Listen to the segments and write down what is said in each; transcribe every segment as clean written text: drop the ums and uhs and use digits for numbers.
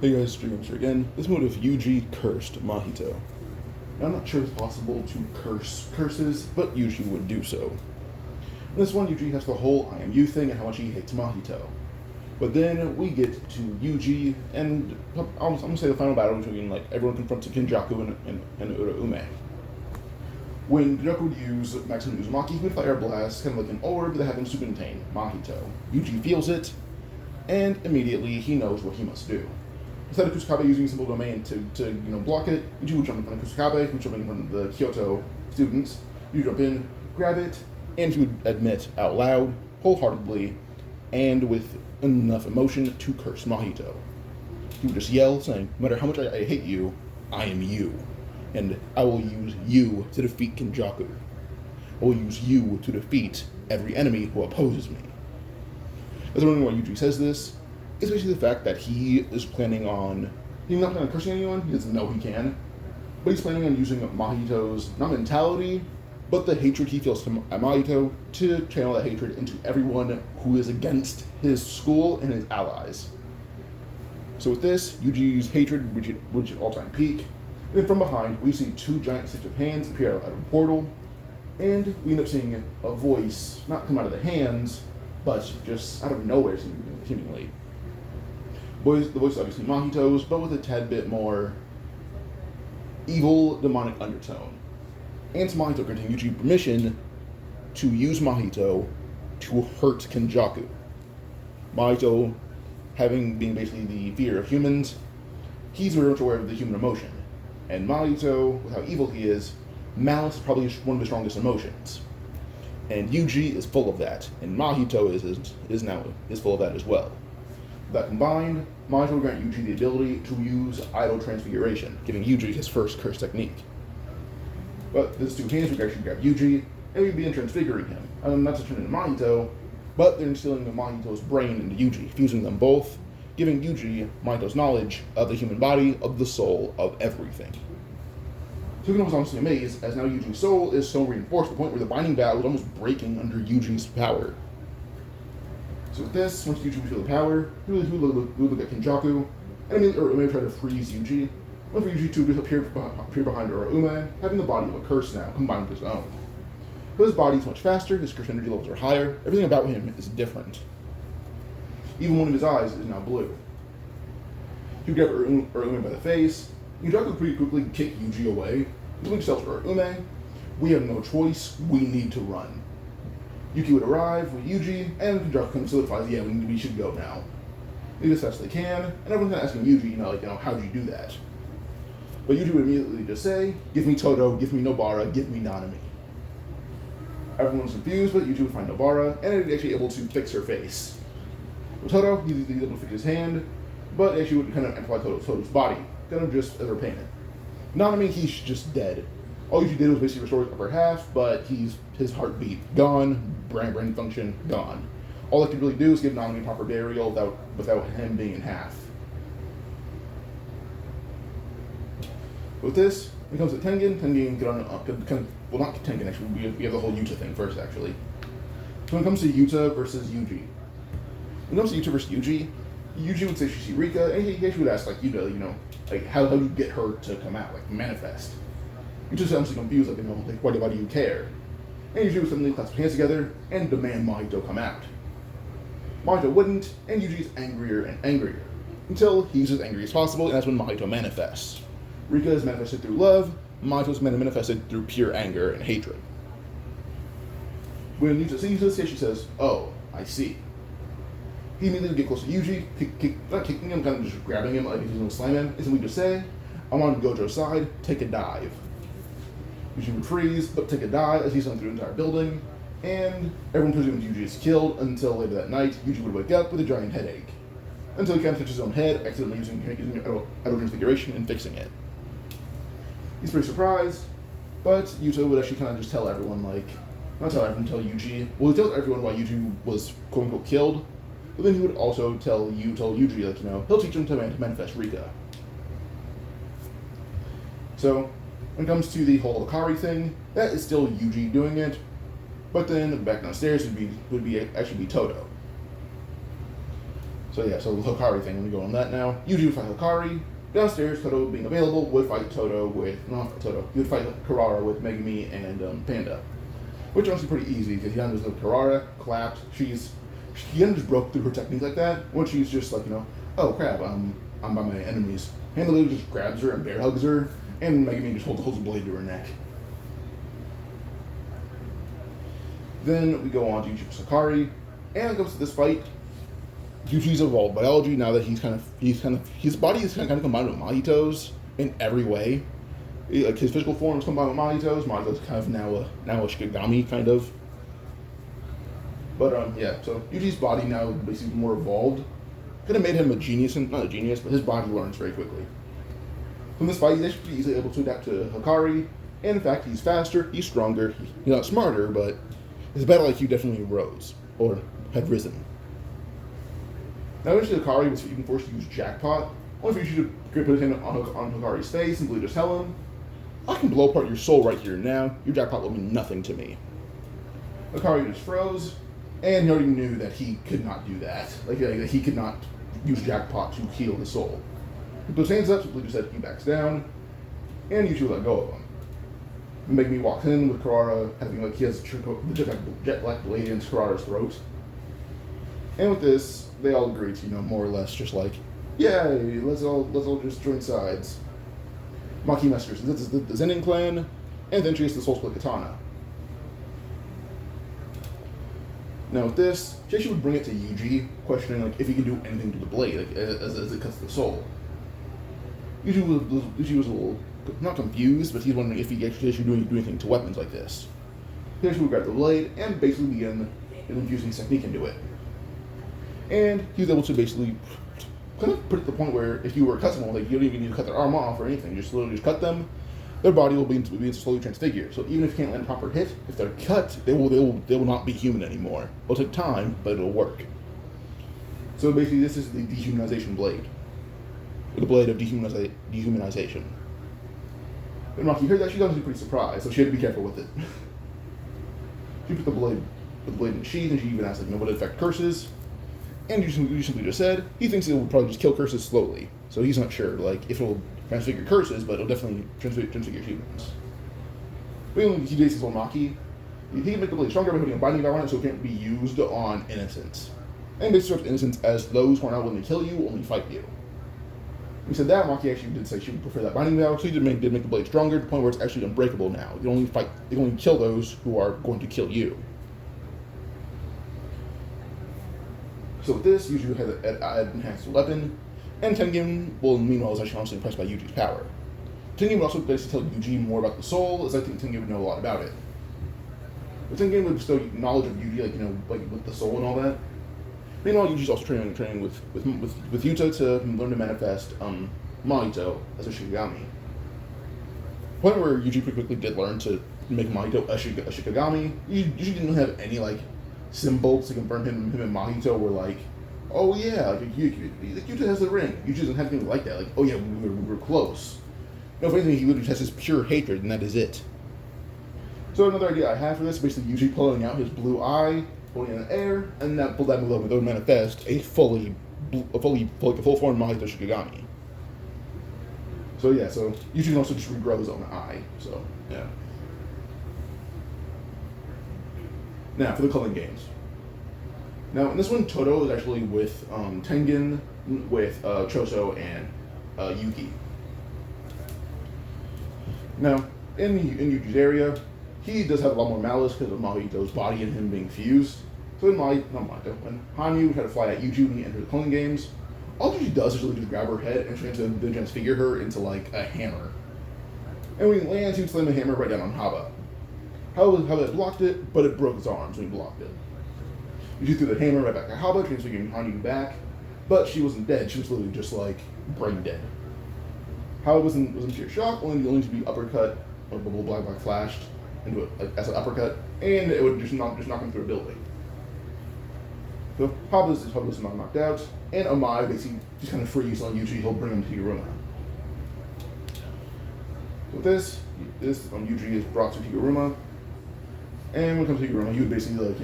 Hey guys, Streamster again. This mode of Yuji cursed Mahito. Now, I'm not sure it's possible to curse curses, but Yuji would do so. In this one, Yuji has the whole I am you thing and how much he hates Mahito. But then we get to Yuji, and I'm gonna say the final battle between everyone confronting Kenjaku and Uraume. When Kenjaku would use Maximum Uzumaki, he would fire a blast, kind of like an orb that happens to contain Mahito. Yuji feels it, and immediately he knows what he must do. Instead of Kusakabe using simple domain to block it, Yuji would jump in front of Kusakabe, who would jump in front of the Kyoto students. You jump in, grab it, and he would admit out loud, wholeheartedly, and with enough emotion to curse Mahito. He would just yell, saying, "No matter how much I hate you, I am you. And I will use you to defeat Kenjaku. I will use you to defeat every enemy who opposes me." That's the reason why Yuji says this. It's basically the fact that he is planning on, he's not planning on cursing anyone, he doesn't know he can, but he's planning on using Mahito's, not mentality, but the hatred he feels to Mahito to channel that hatred into everyone who is against his school and his allies. So with this, Yuji's hatred reaches an all-time peak, and then from behind, we see two giant sets of hands appear out of a portal, and we end up seeing a voice not come out of the hands, but just out of nowhere, seemingly. The voice is obviously Mahito's, but with a tad bit more evil, demonic undertone. And Mahito granting Yuji permission to use Mahito to hurt Kenjaku. Mahito, being basically the fear of humans, he's very much aware of the human emotion. And Mahito, with how evil he is, malice is probably one of his strongest emotions. And Yuji is full of that, and Mahito is full of that as well. That combined, Mahito will grant Yuji the ability to use idol transfiguration, giving Yuji his first curse technique. But these two hands would actually grab Yuji, and we'd begin transfiguring him. Not to turn into Mahito, but they're instilling Mahito's brain into Yuji, fusing them both, giving Yuji Mahito's knowledge of the human body, of the soul, of everything. Sukuna was honestly amazed, as now Yuji's soul is so reinforced to the point where the binding battle is almost breaking under Yuji's power. So with this, once Yuji would feel the power, he would look at Kenjaku, and immediately try to freeze Yuji, and for Yuji to just appear behind Uraume, having the body of a curse now, combined with his own. But his body is much faster, his curse energy levels are higher, everything about him is different. Even one of his eyes is now blue. He would grab Uraume by the face, Kenjaku would pretty quickly kick Yuji away, he would tells Uraume, "We have no choice, we need to run." Yuki would arrive with Yuji, and Kenjaku kind of solidifies, "Yeah, we should go now." They do as fast as they can, and everyone's kind of asking Yuji, how'd you do that? But Yuji would immediately just say, "Give me Todo, give me Nobara, give me Nanami." Everyone's confused, but Yuji would find Nobara, and he's actually able to fix her face. With Todo, he's able to fix his hand, but actually would kind of amplify Todo's body, kind of just as a repayment. Nanami, he's just dead. All Yuji did was basically restore his upper half, but his heartbeat gone, brain function gone. All I could really do is give Nanami proper burial without him being in half. With this, when it comes to Tengen get on not Tengen actually, we have the whole Yuta thing first actually. So when it comes to Yuta versus Yuji. When it comes to Yuta versus Yuji would say she see Rika, and he actually would ask Yuta, how do you get her to come out, manifest? Yuta sounds confused, why do you care? And Yuji would suddenly clasp his hands together and demand Mahito come out. Mahito wouldn't, and Yuji's angrier and angrier, until he's as angry as possible, and that's when Mahito manifests. Rika is manifested through love, Mahito's manifested through pure anger and hatred. When Yuta sees this, she says, "Oh, I see." He immediately would get close to Yuji, not kicking him, kind of just grabbing him like he's going to slam him, and simply just say, "I want to go Gojo's side, take a dive." Yuji would freeze, but take a dive as he's gone through the entire building, and everyone presumes Yuji is killed until later that night, Yuji would wake up with a giant headache. Until he kind of touches his own head, accidentally using idol transfiguration and fixing it. He's pretty surprised, but Yuta would actually kind of just tell everyone, tell Yuji. Well, he tells everyone why Yuji was quote unquote killed, but then he would also tell Yuji, he'll teach him to manifest Rika. So, when it comes to the whole Hakari thing, that is still Yuji doing it, but then back downstairs would actually be Todo. So yeah, so the Hakari thing, let me go on that now. Yuji would fight Hakari. Downstairs, Toto being available, would fight Toto with, not Toto, he would fight Karara with Megumi and Panda. Which is honestly pretty easy, because he understood Karara, clapped, he just broke through her technique like that, when she's just like, oh crap, I'm by my enemies. Panda literally just grabs her and bear hugs her, and Megumi just holds a blade to her neck. Then we go on to Yuji Hakari, and it goes to this fight. Yuji's evolved biology now that his body is kind of combined with Mahito's in every way. Like his physical form is combined with Mahito's. Mahito's kind of now a Shikigami kind of. But yeah, so Yuji's body now is basically more evolved. Could have made him a genius, and not a genius, but his body learns very quickly. From this fight, he's actually easily able to adapt to Hakari, and in fact, he's faster, he's stronger, he's not smarter, but his battle IQ definitely rose, or had risen. Now, eventually, Hakari was even forced to use Jackpot, only for Yuji to put his hand on Hakari's face and simply just tell him, I can blow apart your soul right here and now, your Jackpot will mean nothing to me. Hakari just froze, and he already knew that he could not do that. Like he could not use Jackpot to heal his soul. He put his hands up, simply just said he backs down, and Yuji let go of him. Megumi walks in with Karara, having he has the jet black blade into Karara's throat. And with this, they all agree to, more or less just like, yay, let's all just join sides. Maki messers this is the Zenin clan, and then chase the Soul Split Katana. Now with this, she actually would bring it to Yuji, questioning if he can do anything to the blade, as it cuts the soul. Yuji was a little, not confused, but he's wondering if he actually should do anything to weapons like this. He actually would grab the blade and basically begin infusing his technique into it. And he was able to basically kind of put it to the point where if you were cutting them, you don't even need to cut their arm off or anything, just literally just cut them, their body will be slowly transfigured. So even if you can't land a proper hit, if they're cut, they will not be human anymore. It'll take time, but it'll work. So basically this is the dehumanization blade. The blade of dehumanization. When Maki heard that, she got pretty surprised, so she had to be careful with it. She put the blade in the sheath, and she even asked would it affect curses? And you simply just said, he thinks it will probably just kill curses slowly. So he's not sure, if it will transfigure curses, but it'll definitely transfigure humans. But he basically told Maki, he can make the blade stronger by putting a binding vow on it so it can't be used on innocents. And basically serves innocents as those who are not willing to kill you, only fight you. He said that, Maki actually did say she would prefer that binding vow, so he did make the blade stronger to the point where it's actually unbreakable now. You only kill those who are going to kill you. So with this, Yuji has an enhanced weapon, and Tengen, meanwhile, is actually honestly impressed by Yuji's power. Tengen would also basically tell Yuji more about the soul, as I think Tengen would know a lot about it. But Tengen would bestow knowledge of Yuji, with the soul and all that. Meanwhile, Yuji's also training with Yuta to learn to manifest Mahito as a Shikigami. Point where Yuji pretty quickly did learn to make Mahito a Shikigami. Yuji didn't have any symbols to confirm him and Mahito were oh yeah, Yuta has the ring. Yuji doesn't have anything like that. Oh yeah, we were close. No, if anything, he literally has his pure hatred, and that is it. So another idea I have for this, basically Yuji pulling out his blue eye, holding it in the air, and that move would manifest a full form Mahito Shikigami. So yeah, so Yuji can also just regrow his own eye. So yeah. Now for the Culling games. Now in this one, Toto is actually with Tengen, with Choso, and Yuki. Now in Yuji's area, he does have a lot more malice because of Mahito's body and him being fused. So when Hanyu had to fly at Yuji when he entered the Culling games, all Yuji does is really just grab her head and then transfigure her into a hammer. And when he lands, he would slam the hammer right down on Haba. Haba blocked it, but it broke his arms when he blocked it. Yuji threw the hammer right back at Haba, transfiguring Hanyu back, but she wasn't dead. She was literally just brain dead. Haba was in sheer shock, only to be uppercut, or black flashed into it as an uppercut, and it would just knock him through a building. So Haba is not knocked out, and Amai basically just kind of frees on Yuji. He'll bring him to Higuruma. So with this Yuji is brought to Higuruma, and when it comes to Higuruma, he would basically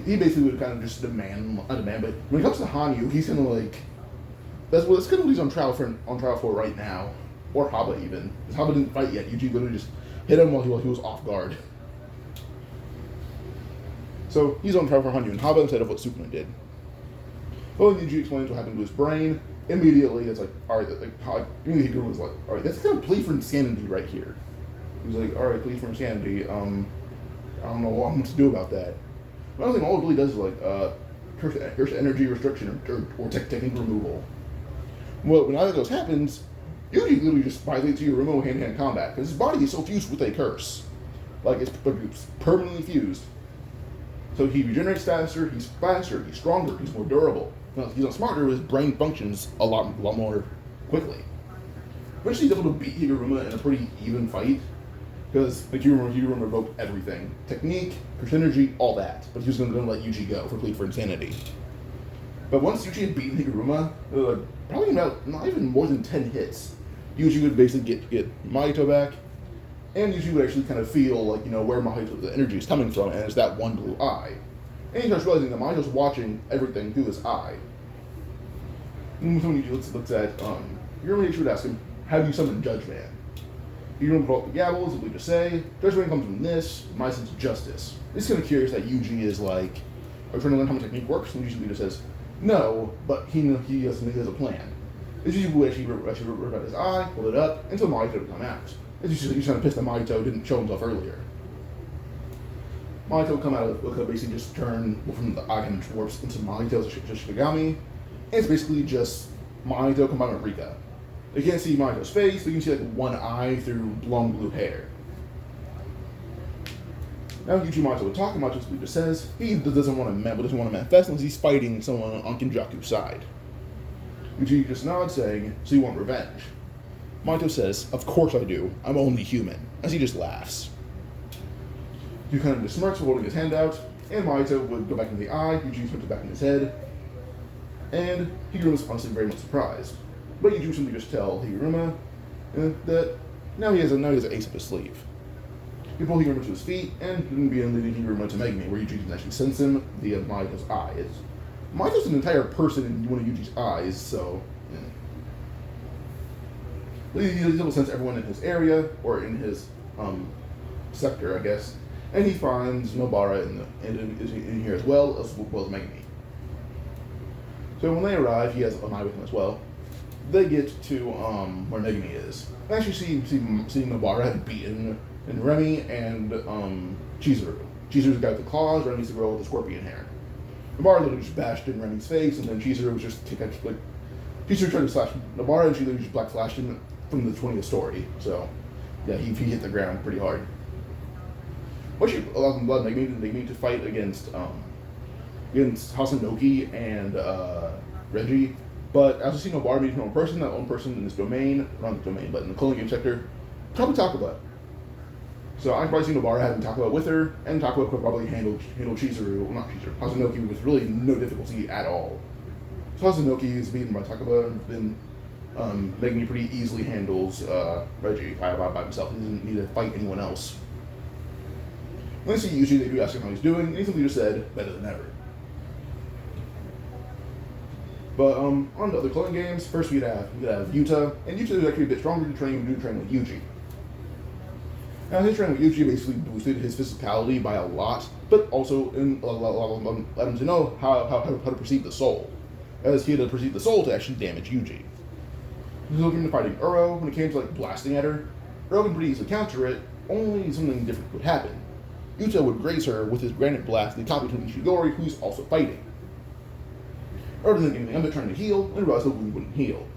he basically would kind of just demand, not demand, but when it comes to Hanyu, he's gonna like, that's kind of what he's on trial for right now, or Haba even. Because Haba didn't fight yet. Yuji literally just hit him while he was off guard. So he's on trial for Hanyu and Haba instead of what Sukuna did. Well, Yuji explains what happened to his brain. Immediately, it's like, alright, immediately Hikaru was like, alright, that's kind of plea for insanity right here. He was like, alright, plea for insanity, I don't know what I'm to do about that. But I don't think all it really does is like, curse energy restriction or technique removal. Well, when either of those happens, Yuji literally just violates Yoruma hand-to-hand combat, because his body is so fused with a curse. Like, it's permanently fused. So he regenerates faster, he's stronger, he's more durable. He's not smarter, his brain functions a lot more quickly. Eventually he's able to beat Higuruma in a pretty even fight, because like Higuruma revoked everything. Technique, curse energy, all that. But he was going to let Yuji go for plea for insanity. But once Yuji had beaten Higuruma, probably about not even more than 10 hits, Yuji would basically get Mahito back, and Yuji would actually kind of feel like, where the energy is coming from, and it's that one blue eye. And he starts realizing that Mahito's watching everything through his eye. And when Yuji looks at Yuji would ask him, how do you summon Judge Man? Yuji pull up the gavel, as we just say, Judge Man comes from this, my sense of justice. It's kind of curious that Yuji is like, are you trying to learn how my technique works? And Yuji just says, no, but he has a plan. Yuji would actually rip out his eye, pull it up, until Mahito would come out. He's kind of pissed that Mahito didn't show himself earlier. Mahito would come out of basically just turn from the eye and warps into Mahito's Shikigami. And it's basically just Mahito combined with Rika. You can't see Mahito's face, but you can see like one eye through long blue hair. Now Yuji Mahito would talk, and Mahito just says he doesn't want to manifest unless he's fighting someone on Kenjaku's side. Yuji just nods, saying, so you want revenge? Mahito says, of course I do, I'm only human, as he just laughs. Yuji kind of just smirks, holding his hand out, and Mahito would go back into the eye, Yuji puts it back in his head, and Higuruma was honestly very much surprised. But Yuji simply just tell Higuruma that now he has an ace up his sleeve. He pulls Higuruma to his feet, and begin leading Higuruma to Megumi, where Yuji can actually sense him via Mahito's eye. Mahito's an entire person in one of Yuji's eyes, so he's able to sense everyone in his area, or in his sector, I guess. And he finds Nobara in here as well as Megumi. So when they arrive, he has an eye with him as well. They get to where Megumi is. They actually see Nobara had beaten and Remy and Chizuru. Chizuru's the guy with the claws, Remy's the girl with the scorpion hair. Nobara literally just bashed in Remy's face, and then Chizuru was just Chizuru tried to slash Nobara, and she literally just black flashed him from the 20th story. So yeah, he hit the ground pretty hard. What she allows them blood Megumi to fight against Hasanouki and Reggie. But as we see Nobara meet her own person, that own person in this domain, not the domain, but in the Culling game sector, probably Takaba. So I can probably see Nobara having Takaba with her, and Takaba could probably handle Chizuru, well not Chizuru, Hasanouki with really no difficulty at all. So Hasanouki is beaten by Takaba, and then Megumi pretty easily handles Reggie by himself. He doesn't need to fight anyone else. When they see Yuji, they do ask him how he's doing, and he simply just said, better than ever. But on to other Culling games, first we'd have Yuta, and Yuta is actually a bit stronger to train with Yuji. Now his training with Yuji basically boosted his physicality by a lot, but also let him to know how to perceive the soul, as he had to perceive the soul to actually damage Yuji. He was looking to fighting Uro. When it came to blasting at her, Uro can pretty easily counter it, only something different would happen. Yuta would graze her with his granite blast, the copy to Ishigori, who's also fighting. Uro didn't think anything of it, trying to heal, and realized the wound wouldn't heal.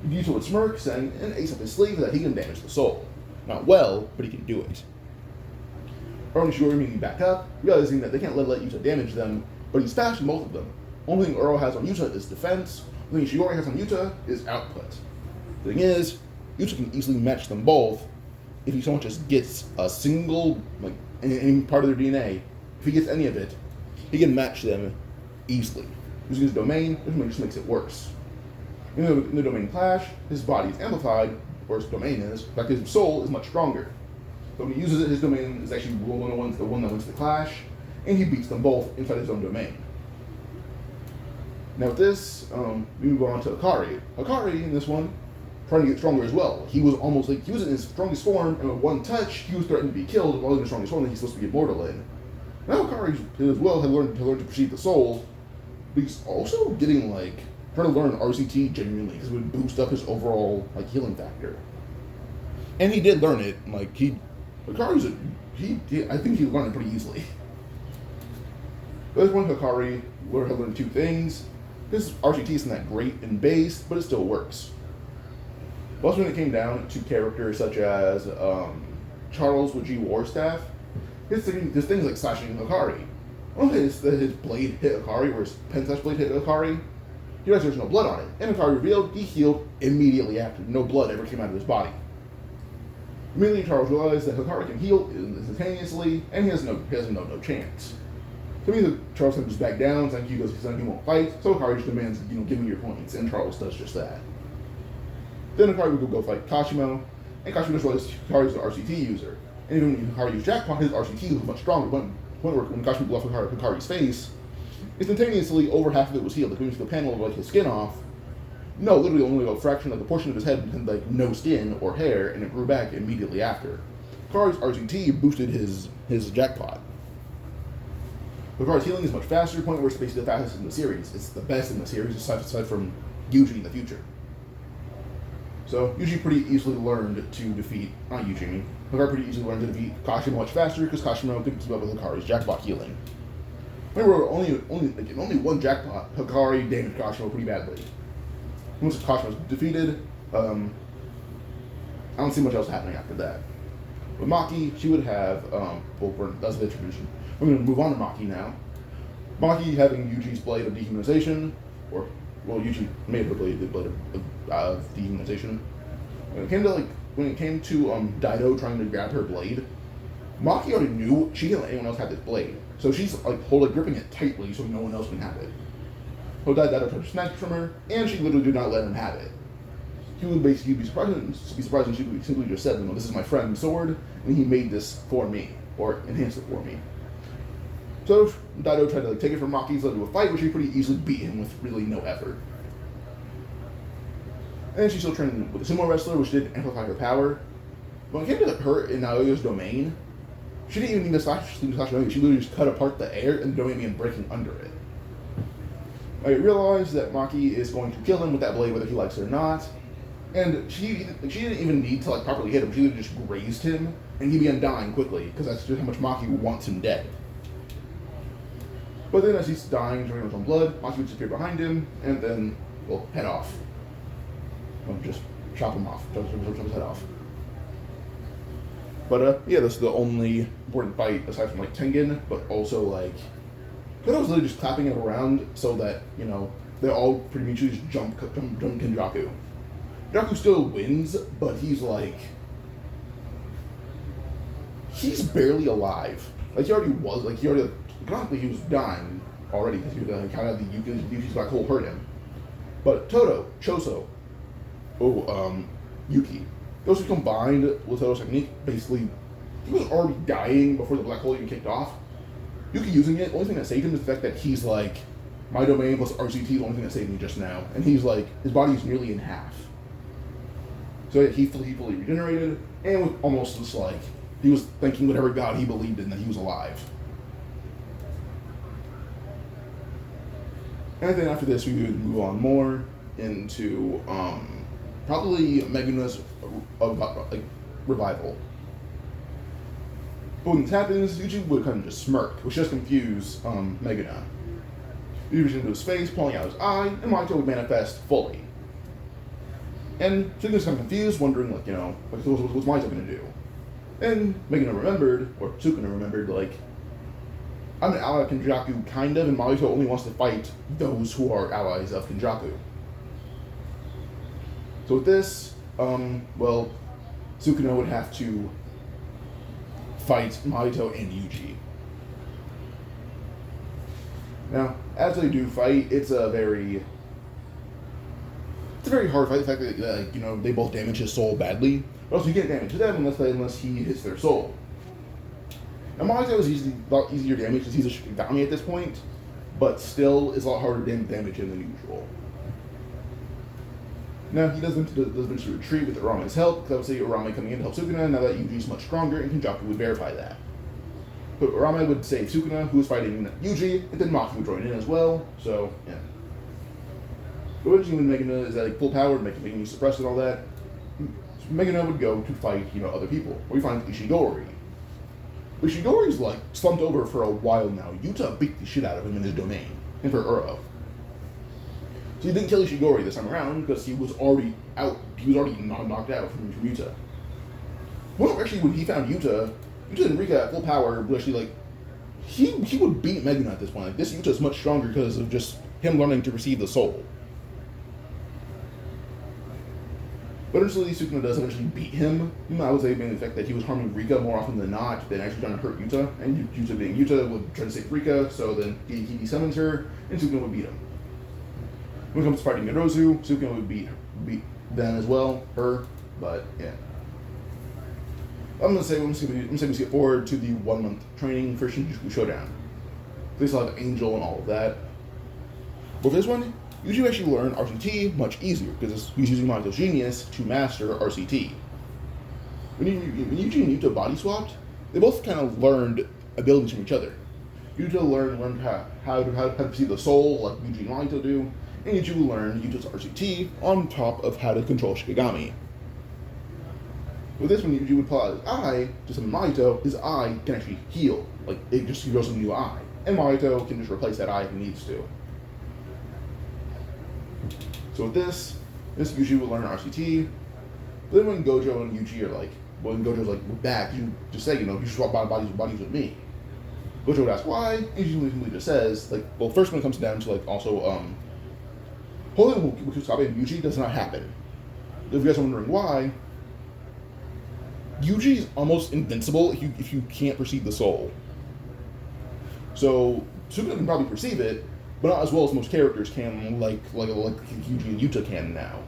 Yuta would smirk, saying an ace up his sleeve that he can damage the soul. Not well, but he can do it. Uro and Ishigori immediately back up, realizing that they can't let Yuta damage them, but he's faster than both of them. Only thing Uro has on Yuta is defense, the thing Ishigori has on Yuta is output. The thing is, Yuta can easily match them both if he so much as gets a single, any part of their DNA. If he gets any of it, he can match them easily. Using his domain, this just makes it worse. In the domain clash, his body is amplified, or his domain is, in fact his soul is much stronger. So when he uses it, his domain is actually the one that wins the clash, and he beats them both inside his own domain. Now with this, we move on to Hakari. Hakari, in this one, trying to get stronger as well. He was almost like, he was in his strongest form, and with one touch, he was threatened to be killed while in the strongest form that he's supposed to be immortal in. Now Hakari as well had learned to perceive the soul, but he's also getting like, trying to learn RCT genuinely, because it would boost up his overall like healing factor. And he did learn it, like Hakari's I think he learned it pretty easily. But this one, Hakari learned two things. His RCT isn't that great in base, but it still works. But also when it came down to characters such as Charles with G Warstaff, his things like slashing Hakari. Okay, his blade hit Hakari, or his pen-slash blade hit Hakari. He realized there's no blood on it, and Hakari revealed he healed immediately after. No blood ever came out of his body. Immediately, Charles realized that Hakari can heal instantaneously, and he has no chance. So immediately, Charles comes back down, saying he won't fight. So Hakari just demands, give me your points, and Charles does just that. Then Hakari would go fight Kashimo, and Kashimo just realized Hakari's an RCT user. And even when Hakari used Jackpot, his RCT was much stronger. When Kashimo bluffed Hakari's face, instantaneously over half of it was healed. Like when you took the panel of like his skin off, no, literally only a fraction of the portion of his head had like no skin or hair, and it grew back immediately after. Hakari's RCT boosted his Jackpot. Hakari's healing is much faster, to the point where it's basically the fastest in the series. It's the best in the series, aside from Yuji in the future. So Yuji pretty easily learned to defeat, not Yuji, Hakari pretty easily learned to defeat Kashimo much faster because Kashimo couldn't keep up with Hakari's Jackpot healing. Remember, only one Jackpot, Hakari damaged Kashimo pretty badly. Once Kashimo's defeated, I don't see much else happening after that. With Maki, she would have, that's the introduction. I'm going to move on to Maki now. Maki having Yuji's blade of dehumanization, Yuji made her blade of dehumanization. When it came to Dido trying to grab her blade, Maki already knew she didn't let anyone else have this blade, so she's gripping it tightly so no one else can have it. So Dido tried to snatch it from her, and she literally did not let him have it. He would basically be surprised when she would simply just said, "This is my friend's sword, and he made this for me, or enhanced it for me." So Dido tried to take it from Maki, led to a fight, which she pretty easily beat him with really no effort. And she still trained with a sumo wrestler, which did amplify her power. When it came to her in Naoya's domain, she didn't even need to slash Naoya. She literally just cut apart the air and the domain began breaking under it. I realized that Maki is going to kill him with that blade, whether he likes it or not. And she didn't even need to properly hit him. She literally just grazed him, and he began dying quickly because that's just how much Maki wants him dead. But then as he's dying, drinking his own blood, Maki would disappear behind him, and then, head off. Just chop him off, chop his head off. But, that's the only important fight, aside from, Tengen, but also, because I was literally just clapping it around so that, they all pretty mutually just jump Kenjaku. Kenjaku still wins, but he's barely alive. He already was, economically he was dying already because he was kind of the Yuki's black hole hurt him. But Toto, Choso, Yuki, those two combined with Toto's technique, basically, he was already dying before the black hole even kicked off. Yuki using it, the only thing that saved him is the fact that he's my domain plus RCT is the only thing that saved me just now. And he's his body is nearly in half. So he fully regenerated, and was almost just he was thanking whatever god he believed in that he was alive. And then after this, we would move on more into probably Meguna's revival. But when this happens, Yuji would kind of just smirk, which just confuse Meguna. He reaches into his face, pulling out his eye, and Mahito would manifest fully. And Sukuna's kind of confused, wondering, what's Mahito going to do? And Meguna remembered, or Sukuna remembered, I'm an ally of Kenjaku, kind of, and Mahito only wants to fight those who are allies of Kenjaku. So with this, Sukuna would have to fight Mahito and Yuji. Now, as they do fight, it's a very hard fight. The fact that they both damage his soul badly, but also you can't damage them unless he hits their soul. Now, Mahito is a lot easier damage because he's a Shikigami at this point, but still is a lot harder to damage him than usual. Now, he does eventually retreat with Urame's help, because obviously Urame coming in to help Sukuna, now that Yuji's much stronger, and Kenjaku would verify that. But Urame would save Sukuna, who was fighting Yuji, and then Maki would join in as well, so, yeah. But eventually when Megana is at like, full power, making you suppressed and all that, Megana would go to fight, other people. Where we find Ishigori. Ishigori's like slumped over for a while now. Yuta beat the shit out of him in his domain, and for Uro. So he didn't kill Ishigori this time around because he was already out. He was already knocked out from Yuta. Well, actually, when he found Yuta and Rika at full power, actually he would beat Megana at this point. Like, this Yuta is much stronger because of just him learning to receive the soul. But eventually, Sukuna does eventually beat him. I would say mainly the fact that he was harming Rika more often than not than actually trying to hurt Yuta. And Yuta being Yuta would try to save Rika, so then he summons her, and Sukuna would beat him. When it comes to fighting Norozu, Sukuna would beat them as well, her, but yeah. I'm gonna say we skip forward to the 1 month training for Shinjuku Showdown. They still have Angel and all of that. But for this one, Yuji actually learn RCT much easier because he's using Mahito's genius to master RCT. When Yuji and Yuta body swapped, they both kind of learned abilities from each other. Yuta learned how to perceive the soul like Yuji and Mahito do, and Yuji will learn Yuta's RCT on top of how to control Shikigami. With this one, Yuji would pull out his eye to summon Mahito. His eye can actually heal, like it just grows a new eye, and Mahito can just replace that eye if he needs to. So with this Yuji will learn RCT. But then when Gojo and Yuji are when Gojo's like, we're back, you just say, you swap bodies with me. Gojo would ask why, and Yuji just says, first when it comes down to holding Wakasabe and Yuji does not happen. If you guys are wondering why, Yuji is almost invincible if you can't perceive the soul. So Sukuna can probably perceive it, but not as well as most characters can, like Yuji and Yuta can now.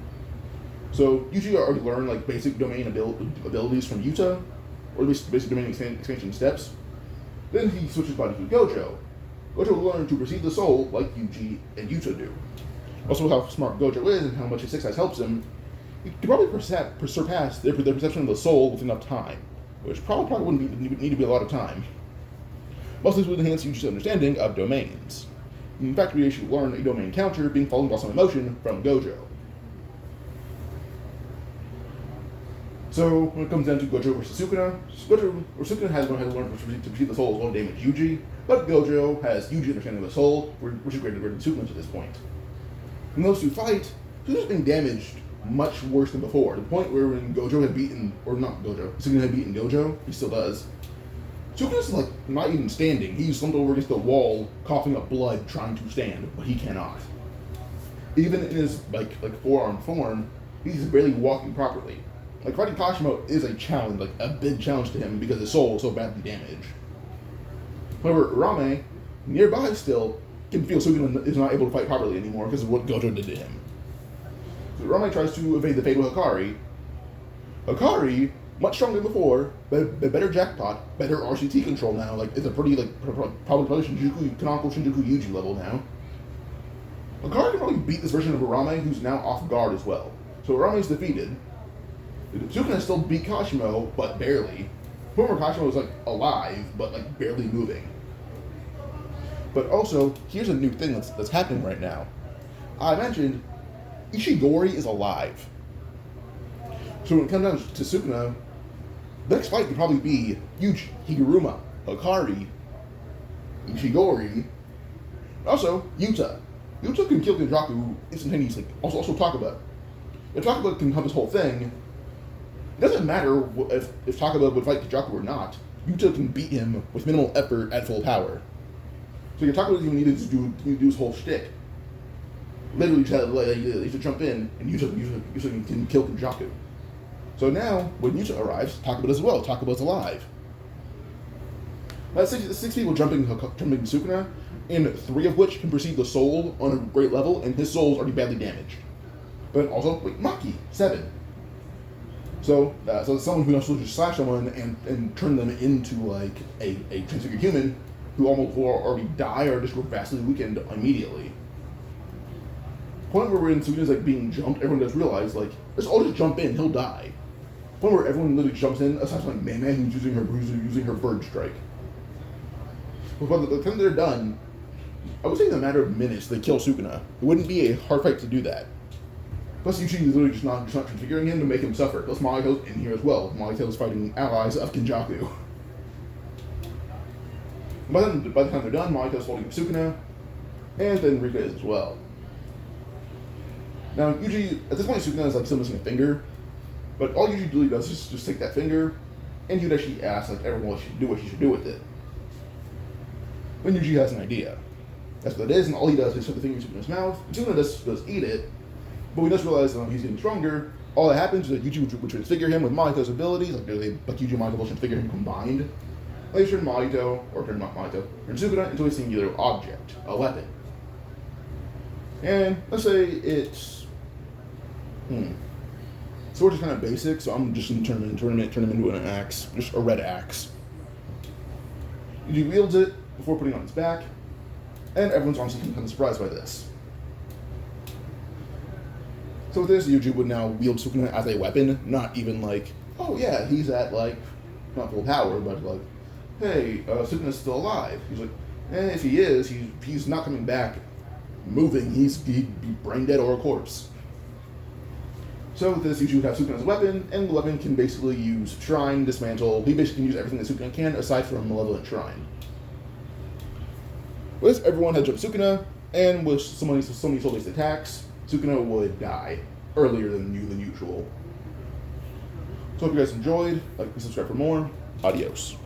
So Yuji already learned basic domain abilities from Yuta, or at least basic domain expansion steps. Then he switches body to Gojo. Gojo will learn to perceive the soul like Yuji and Yuta do. Also, how smart Gojo is and how much his 6 eyes helps him, he could probably surpass their perception of the soul with enough time, which probably wouldn't need to be a lot of time. Most of this would enhance Yuji's understanding of domains. In fact, we should learn a domain counter being followed by some emotion from Gojo. So, when it comes down to Gojo versus Sukuna, Sukuna has learned to perceive the soul as well to damage Yuji, but Gojo has Yuji understanding of the soul, which is greater than Sukuna's at this point. When those two fight, Sukuna's being damaged much worse than before, to the point where when Gojo had beaten, or not Gojo, Sukuna had beaten Gojo, he still does. Sukuna's not even standing. He's slumped over against the wall, coughing up blood, trying to stand, but he cannot. Even in his forearm form, he's barely walking properly. Fighting Kashimo is a challenge, a big challenge to him because his soul is so badly damaged. However, Urame, nearby still, can feel Sukuna is not able to fight properly anymore because of what Gojo did to him. So Urame tries to evade the fate of Hakari. Hakari, much stronger than before, but better jackpot, better RCT control now. It's a pretty probably canonical Shinjuku Yuji level now. Hakari can probably beat this version of Urame, who's now off guard as well. So Urame is defeated. Sukuna still beat Kashimo, but barely. Former Kashimo was alive, but barely moving. But also, here's a new thing that's happening right now. I mentioned Ishigori is alive. So when it comes down to Sukuna, the next fight could probably be Yuji, Higuruma, Hakari, Ishigori, also Yuta. Yuta can kill Kenjaku instantaneously. Also Takaba. If Takaba can have this whole thing, it doesn't matter if Takaba would fight Kenjaku or not. Yuta can beat him with minimal effort at full power. So Takaba doesn't even need to do his whole shtick. Literally, he should jump in, and Yuta can kill Kenjaku. So now, when Yuta arrives, Takaba does as well. Takaba's alive. That's six people jumping Sukuna, and 3 of which can perceive the soul on a great level, and his soul's already badly damaged. But also, Maki, 7. So someone who knows to just slash someone and turn them into like a transfigured human who already die or just go vastly weakened immediately. Point where we're in Sukuna's like being jumped, everyone does realize like let's all just jump in, he'll die. Point where everyone literally jumps in, aside from like Mei who's using her bird strike. But by the time they're done, I would say in a matter of minutes they kill Sukuna. It wouldn't be a hard fight to do that. Plus Yuji is literally just not transfiguring him to make him suffer. Plus Mahito's in here as well. Mahito's fighting allies of Kenjaku. By the time they're done, Mahito's holding up Sukuna, and then Rika is as well. Now, Yuji, at this point, Sukuna is like still missing a finger, but all Yuji really does is just take that finger, and he would actually ask like everyone what she should do with it. Then Yuji has an idea. That's what it is, and all he does is shove the finger in Sukuna's mouth. And Sukuna does eat it, but we just realize that he's getting stronger. All that happens is that Yuji would transfigure him with Mahito's abilities, like Yuji and Mahito will transfigure him combined. They turn Sukuna into a singular object, a weapon. And let's say it's sword is kind of basic, so I'm just going to turn him into an axe, just a red axe. Yuji wields it before putting it on his back, and everyone's honestly kind of surprised by this. So with this, Yuji would now wield Sukuna as a weapon, not even like, oh yeah, he's at like, not full power, but like, hey, Sukuna's still alive. He's like, if he is, he's not coming back moving, he'd be brain dead or a corpse. So with this, Yuji would have Sukuna as a weapon, and the weapon can basically use Shrine, Dismantle. He basically can use everything that Sukuna can, aside from Malevolent Shrine. With this, everyone had jumped Sukuna, and with so many soul-based attacks, Sukuna would die earlier than usual. So hope you guys enjoyed. Like and subscribe for more. Adios.